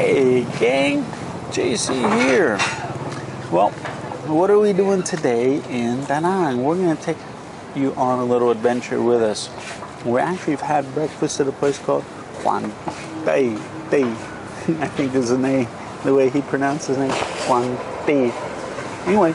Hey gang, JC here. Well, what are we doing today in Danang? We're going to take you on a little adventure with us. We actually have had breakfast at a place called contemplate. I think is the name, the way he pronounced his name, contemplate. Anyway,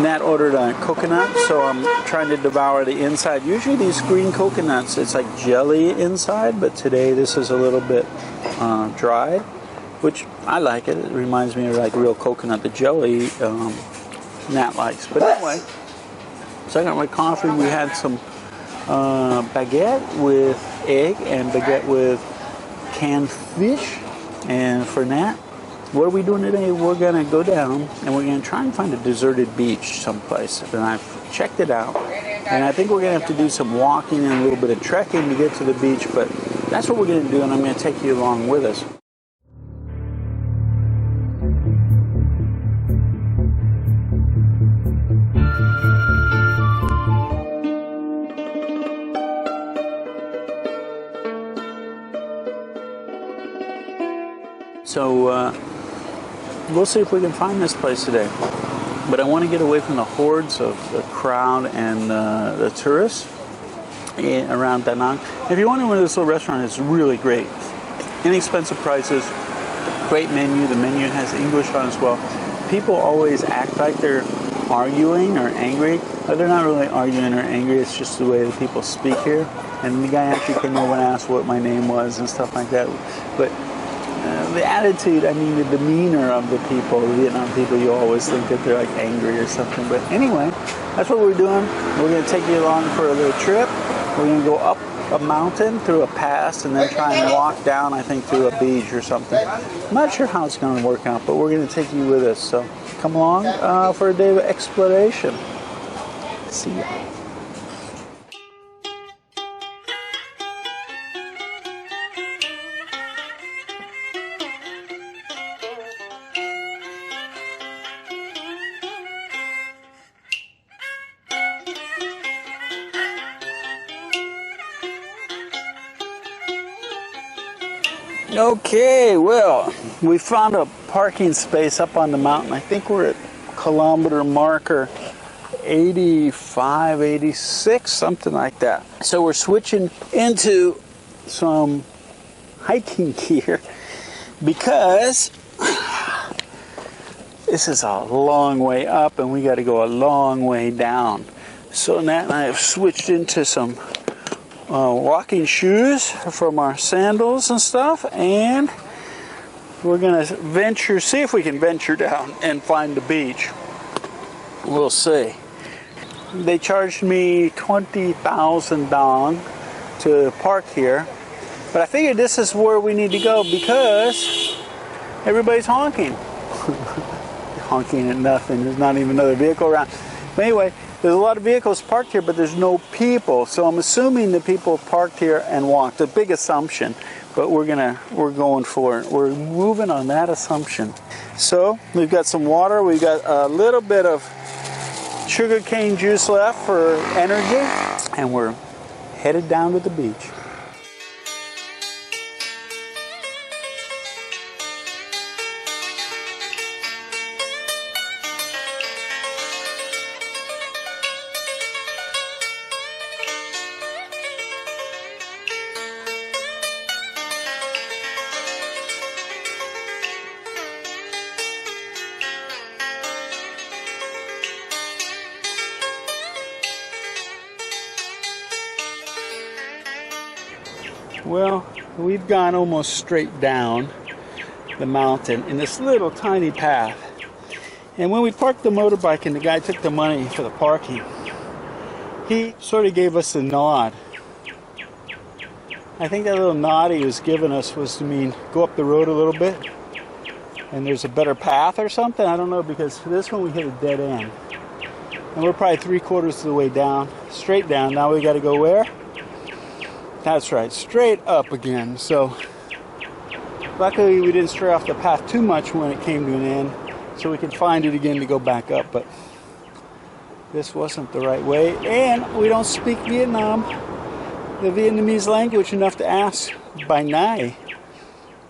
Nat ordered a coconut, so I'm trying to devour the inside. Usually these green coconuts, it's like jelly inside, but today this is a little bit dried, which I like it. It reminds me of like real coconut, the jelly Nat likes. But anyway, so I got my coffee. We had some baguette with egg and baguette with canned fish. And for Nat, what are we doing today? We're going to go down and we're going to try and find a deserted beach someplace. And I've checked it out. And I think we're going to have to do some walking and a little bit of trekking to get to the beach. But that's what we're going to do, and I'm going to take you along with us. So, we'll see if we can find this place today. But I want to get away from the hordes of the crowd and the tourists around Danang. If you want to go to this little restaurant, it's really great. Inexpensive prices, great menu. The menu has English on as well. People always act like they're arguing or angry, but they're not really arguing or angry. It's just the way the people speak here. And the guy actually came over and asked what my name was and stuff like that. But the attitude, I mean, the demeanor of the people, the Vietnam people, you always think that they're like angry or something. But anyway, that's what we're doing. We're going to take you along for a little trip. We're going to go up a mountain through a pass and then try and walk down, I think, through a beach or something. I'm not sure how it's going to work out, but we're going to take you with us. So come along for a day of exploration. See ya. Okay, well, we found a parking space up on the mountain. I think we're at kilometer marker 85, 86, something like that. So we're switching into some hiking gear because this is a long way up and we got to go a long way down. So Nat and I have switched into some walking shoes from our sandals and stuff, and we're gonna see if we can venture down and find the beach. We'll see. They charged me 20,000 dong to park here, but I figured this is where we need to go because everybody's honking. Honking at nothing. There's not even another vehicle around. But anyway, there's a lot of vehicles parked here, but there's no people. So I'm assuming the people parked here and walked. A big assumption, but we're going for it. We're moving on that assumption. So we've got some water. We've got a little bit of sugarcane juice left for energy, and we're headed down to the beach. Well, we've gone almost straight down the mountain in this little tiny path. And when we parked the motorbike and the guy took the money for the parking, he sort of gave us a nod. I think that little nod he was giving us was to mean go up the road a little bit and there's a better path or something. I don't know, because for this one we hit a dead end. And we're probably 3/4 of the way down, straight down. Now we got to go where? That's right, straight up again. So luckily we didn't stray off the path too much when it came to an end, so we could find it again to go back up. But this wasn't the right way, and we don't speak Vietnam, the Vietnamese language, enough to ask by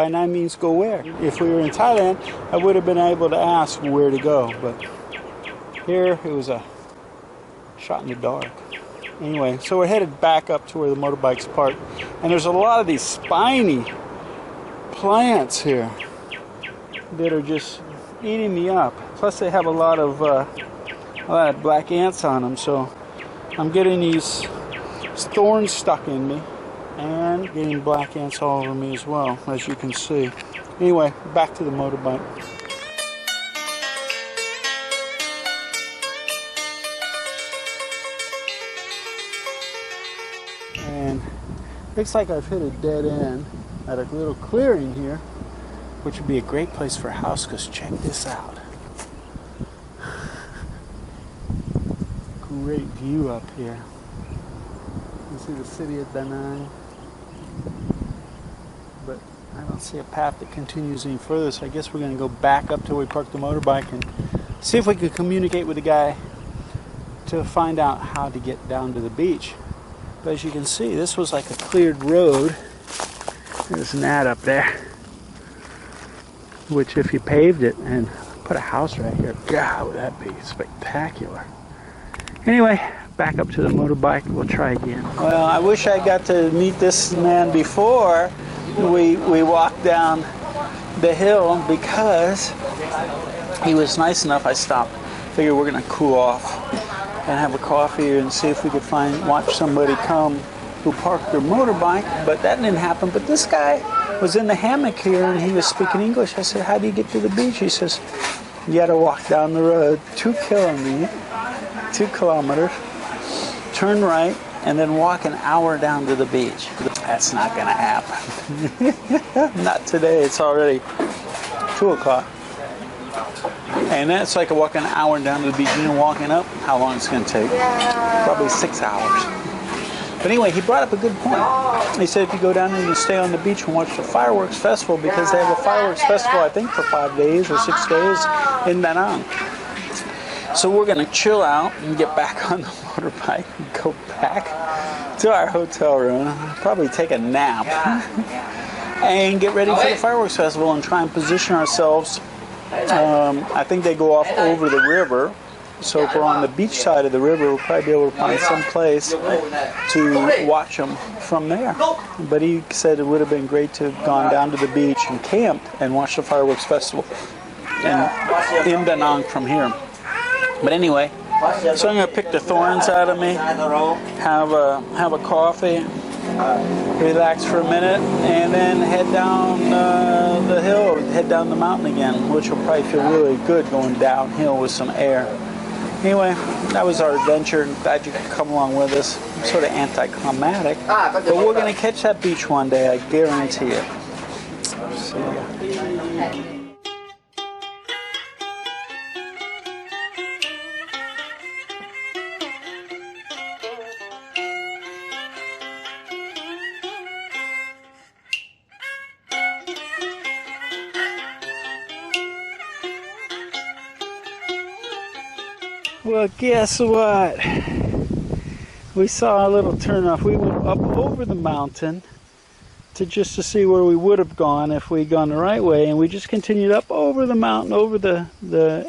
by no means go where. If we were in Thailand, I would have been able to ask where to go, but here it was a shot in the dark. Anyway, so we're headed back up to where the motorbikes park, and there's a lot of these spiny plants here that are just eating me up. Plus they have a lot of black ants on them, so I'm getting these thorns stuck in me and getting black ants all over me as well, as you can see. Anyway, back to the motorbike. And looks like I've hit a dead end at a little clearing here, which would be a great place for a house, because check this out. Great view up here. You see the city of Danang, but I don't see a path that continues any further, so I guess we're going to go back up till we park the motorbike and see if we can communicate with the guy to find out how to get down to the beach. But as you can see, this was like a cleared road. There's an ad up there, which if you paved it and put a house right here, God, would that be spectacular. Anyway, back up to the motorbike. We'll try again. Well, I wish I got to meet this man before we walked down the hill, because he was nice enough. I stopped. Figured we're gonna cool off and have a coffee and see if we could watch somebody come who parked their motorbike, but that didn't happen. But this guy was in the hammock here and he was speaking English. I said, how do you get to the beach? He says, you gotta walk down the road 2 kilometers, turn right, and then walk an hour down to the beach. That's not gonna happen. Not today, it's already 2 o'clock. And that's like walking an hour down to the beach. You know, walking up, how long it's gonna take? Probably 6 hours. But anyway, he brought up a good point. He said if you go down and you stay on the beach and watch the fireworks festival, because they have a fireworks festival, I think, for 5 days or 6 days in Danang. So we're gonna chill out and get back on the motorbike and go back to our hotel room, probably take a nap, and get ready for the fireworks festival and try and position ourselves. I think they go off over the river. So if we're on the beach side of the river, we'll probably be able to find some place to watch them from there. But he said it would have been great to have gone down to the beach and camped and watched the fireworks festival in Danang from here. But anyway, so I'm going to pick the thorns out of me, have a coffee, relax for a minute, and then head down the hill, head down the mountain again, which will probably feel really good going downhill with some air. Anyway, that was our adventure. Glad you could come along with us. Sort of anticlimactic, but we're going to catch that beach one day, I guarantee it. See ya. Well, guess what? We saw a little turnoff. We went up over the mountain to see where we would have gone if we'd gone the right way, and we just continued up over the mountain, over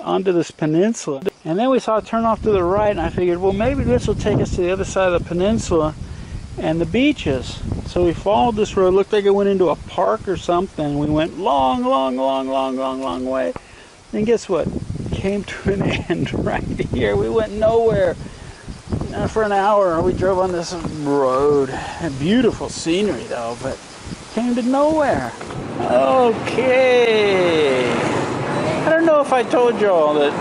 onto this peninsula. And then we saw a turnoff to the right, and I figured, well, maybe this will take us to the other side of the peninsula and the beaches. So we followed this road. It looked like it went into a park or something. We went long way. And guess what? Came to an end right here. We went nowhere. For an hour we drove on this road. Beautiful scenery though, but came to nowhere. Okay. I don't know if I told y'all that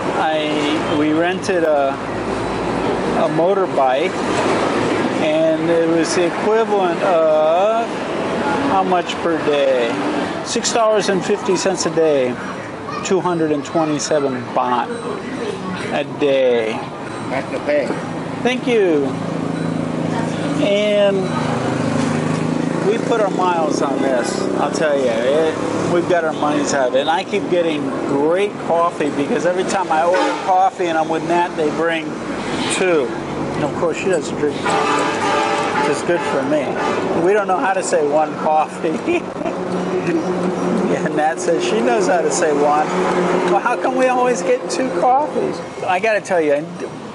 we rented a motorbike, and it was the equivalent of how much per day? $6.50 a day. 227 baht a day. Thank you. And we put our miles on this, I'll tell you. We've got our money's out of it. And I keep getting great coffee, because every time I order coffee and I'm with Nat, they bring 2. And of course, she doesn't drink coffee. It's good for me. We don't know how to say 1 coffee. Yeah, Nat says she knows how to say one. Well, how come we always get 2 coffees? I got to tell you,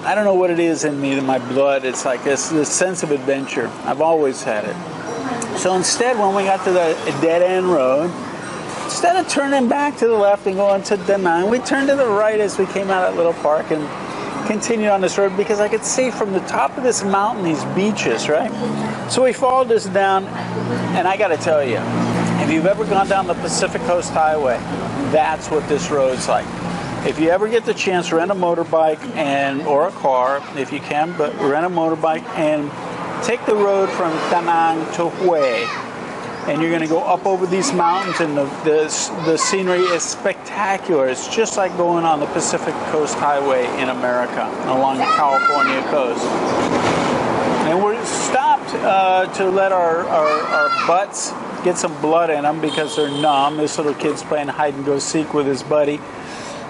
I don't know what it is in me, in my blood. It's like this sense of adventure. I've always had it. So instead, when we got to the dead-end road, instead of turning back to the left and going to Danang, we turned to the right as we came out of that little park and continued on this road because I could see from the top of this mountain these beaches, right? So we followed this down, and I got to tell you, if you've ever gone down the Pacific Coast Highway, that's what this road's like. If you ever get the chance, rent a motorbike or a car, if you can, but rent a motorbike and take the road from Danang to Hue. And you're going to go up over these mountains, and the scenery is spectacular. It's just like going on the Pacific Coast Highway in America along the California coast. And we're stopped to let our butts get some blood in them because they're numb. This little kid's playing hide and go seek with his buddy.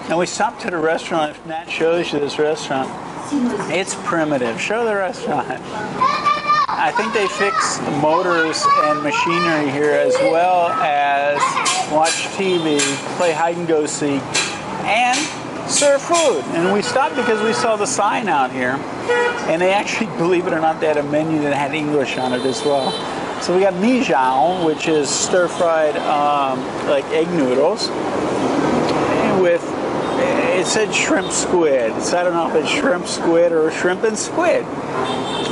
And we stopped at a restaurant. If Nat shows you this restaurant, it's primitive. Show the restaurant. I think they fix motors and machinery here as well as watch TV, play hide and go seek, and serve food. And we stopped because we saw the sign out here, and they actually, believe it or not, they had a menu that had English on it as well. So we got mi jiao, which is stir-fried like egg noodles with, it said shrimp squid. So I don't know if it's shrimp squid or shrimp and squid.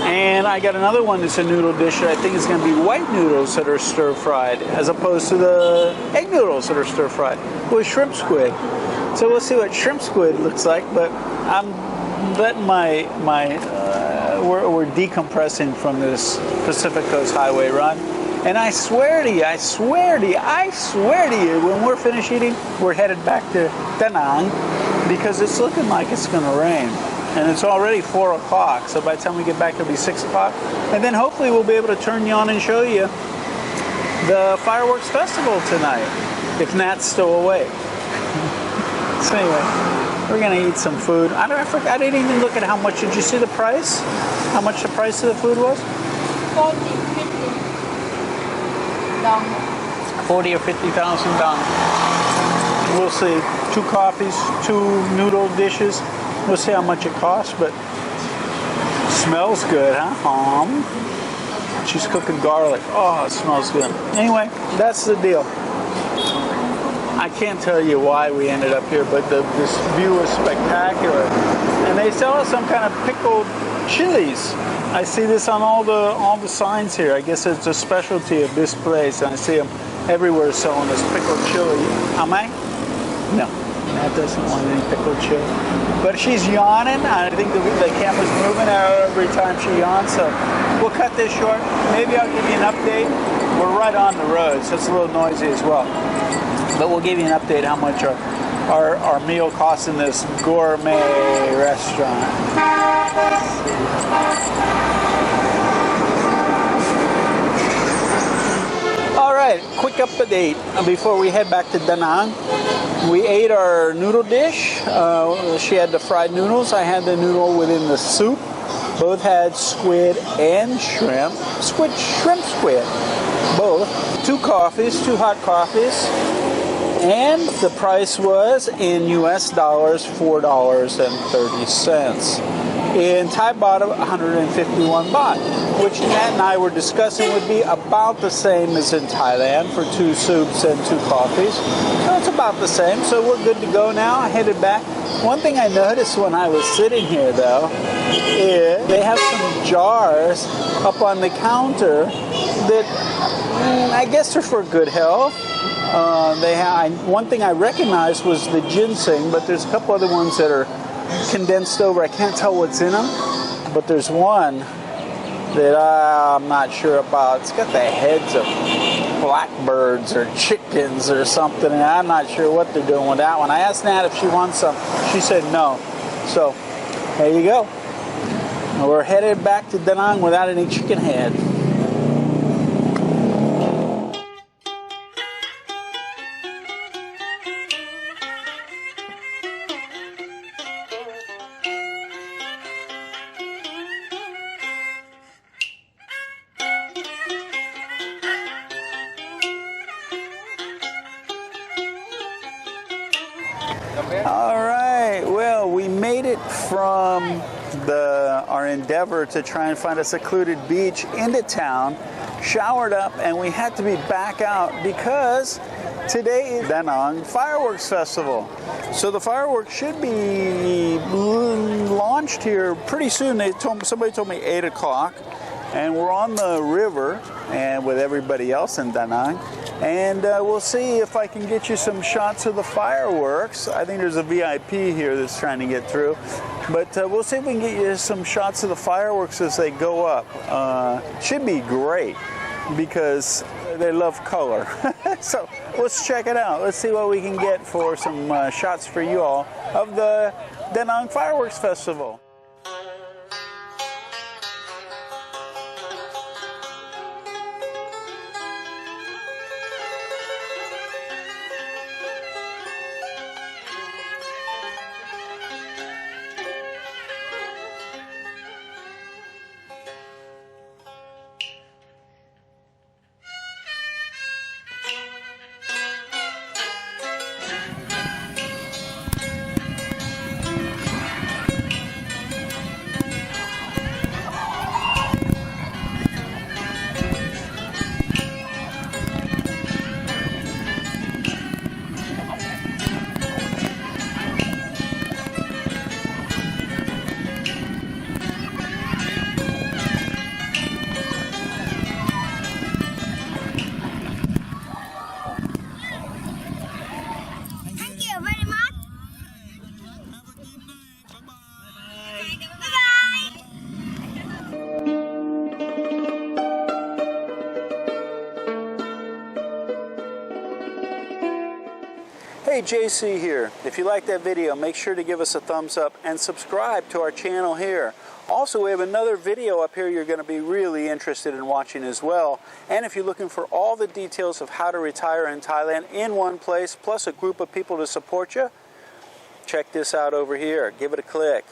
And I got another one that's a noodle dish that I think is going to be white noodles that are stir-fried as opposed to the egg noodles that are stir-fried with shrimp squid. So we'll see what shrimp squid looks like, but I'm letting we're decompressing from this Pacific Coast Highway run. And I swear to you, when we're finished eating, we're headed back to Danang because it's looking like it's going to rain. And it's already 4 o'clock, so by the time we get back, it'll be 6 o'clock. And then hopefully we'll be able to turn you on and show you the Fireworks Festival tonight, if Nat's still awake. So anyway, we're going to eat some food. I didn't even look at how much. Did you see the price? How much the price of the food was? 40 or 50,000 dong. We'll see. 2 coffees, 2 noodle dishes. We'll see how much it costs, but smells good, huh? She's cooking garlic. Oh, it smells good. Anyway, that's the deal. I can't tell you why we ended up here, but this view is spectacular. And they sell us some kind of pickled chilies. I see this on all the signs here. I guess it's a specialty of this place, and I see them everywhere selling this pickled chili. Am I? No. Matt doesn't want any pickled chili. But she's yawning. I think the camera's moving every time she yawns, so we'll cut this short. Maybe I'll give you an update. We're right on the road, so it's a little noisy as well. But we'll give you an update how much our meal costs in this gourmet restaurant. All right, quick update before we head back to Danang. We ate our noodle dish. She had the fried noodles. I had the noodle within the soup. Both had squid and shrimp. Shrimp squid. Both. 2 coffees, 2 hot coffees. And the price was in US dollars, $4.30. In Thai baht, 151 baht, which Nat and I were discussing would be about the same as in Thailand for 2 soups and 2 coffees. So it's about the same, so we're good to go now. I headed back. One thing I noticed when I was sitting here, though, is they have some jars up on the counter that I guess are for good health. One thing I recognized was the ginseng, but there's a couple other ones that are condensed over. I can't tell what's in them, but there's one that I'm not sure about. It's got the heads of blackbirds or chickens or something, and I'm not sure what they're doing with that one. I asked Nat if she wants some. She said no. So there you go. We're headed back to Danang without any chicken head. All right, well, we made it from our endeavor to try and find a secluded beach into town, showered up, and we had to be back out because today is Danang Fireworks Festival. So the fireworks should be launched here pretty soon. Somebody told me 8 o'clock, and we're on the river and with everybody else in Danang. And we'll see if I can get you some shots of the fireworks. I think there's a VIP here that's trying to get through. But we'll see if we can get you some shots of the fireworks as they go up. Should be great because they love color. So let's check it out. Let's see what we can get for some shots for you all of the Danang Fireworks Festival. Hey, JC here. If you like that video, make sure to give us a thumbs up and subscribe to our channel here. Also, we have another video up here you're going to be really interested in watching as well. And if you're looking for all the details of how to retire in Thailand in one place, plus a group of people to support you, check this out over here. Give it a click.